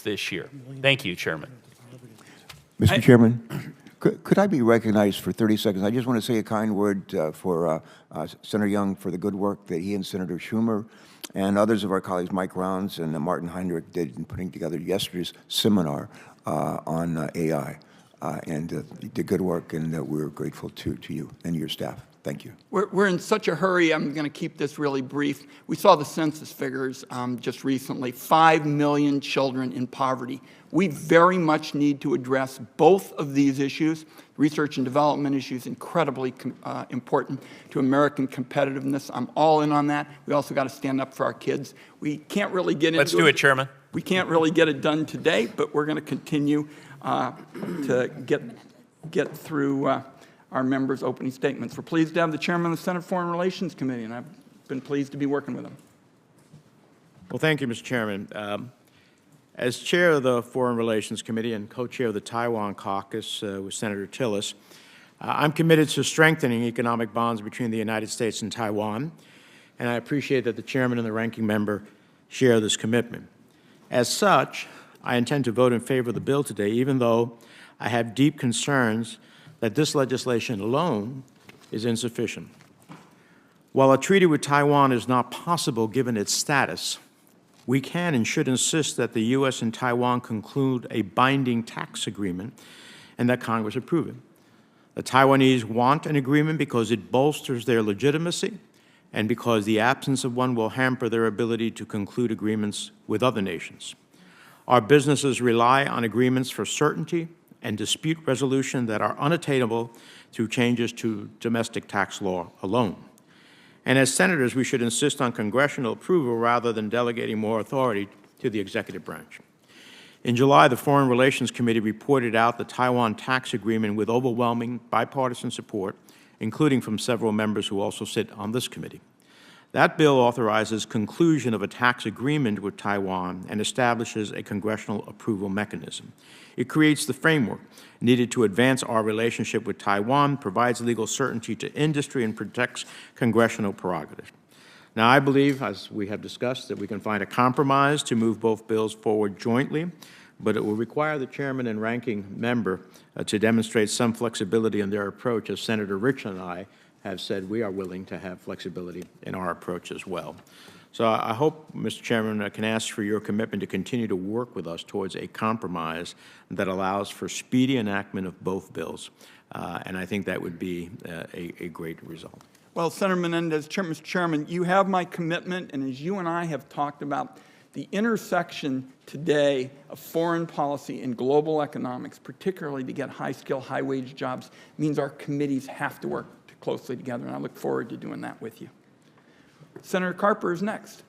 this year. Thank you, Chairman. Mr. Chairman, could I be recognized for 30 seconds? I just want to say a kind word for Senator Young for the good work that he and Senator Schumer and others of our colleagues, Mike Rounds and Martin Heinrich, did in putting together yesterday's seminar on AI. And you did good work, and we're grateful to you and your staff. Thank you. We're in such a hurry. I'm going to keep this really brief. We saw the census figures just recently, 5 million children in poverty. We very much need to address both of these issues. Research and development issues, incredibly important to American competitiveness. I'm all in on that. We also got to stand up for our kids. We can't really get into Let's do it, Chairman. We can't really get it done today, but we're going to continue to get through our members' opening statements. We're pleased to have the chairman of the Senate Foreign Relations Committee, and I've been pleased to be working with him. Well, thank you, Mr. Chairman. As chair of the Foreign Relations Committee and co-chair of the Taiwan Caucus with Senator Tillis, I'm committed to strengthening economic bonds between the United States and Taiwan, and I appreciate that the chairman and the ranking member share this commitment. As such, I intend to vote in favor of the bill today, even though I have deep concerns that this legislation alone is insufficient. While a treaty with Taiwan is not possible given its status, we can and should insist that the U.S. and Taiwan conclude a binding tax agreement and that Congress approve it. The Taiwanese want an agreement because it bolsters their legitimacy and because the absence of one will hamper their ability to conclude agreements with other nations. Our businesses rely on agreements for certainty and dispute resolution that are unattainable through changes to domestic tax law alone. And as senators, we should insist on congressional approval rather than delegating more authority to the executive branch. In July, the Foreign Relations Committee reported out the Taiwan tax agreement with overwhelming bipartisan support, including from several members who also sit on this committee. That bill authorizes conclusion of a tax agreement with Taiwan and establishes a congressional approval mechanism. It creates the framework needed to advance our relationship with Taiwan, provides legal certainty to industry, and protects congressional prerogative. Now, I believe, as we have discussed, that we can find a compromise to move both bills forward jointly, but it will require the chairman and ranking member to demonstrate some flexibility in their approach, as Senator Rich and I have said we are willing to have flexibility in our approach as well. So I hope, Mr. Chairman, I can ask for your commitment to continue to work with us towards a compromise that allows for speedy enactment of both bills, and I think that would be a great result. Well, Senator Menendez, Mr. Chairman, you have my commitment, and as you and I have talked about, the intersection today of foreign policy and global economics, particularly to get high-skill, high-wage jobs, means our committees have to work closely together, and I look forward to doing that with you. Senator Carper is next.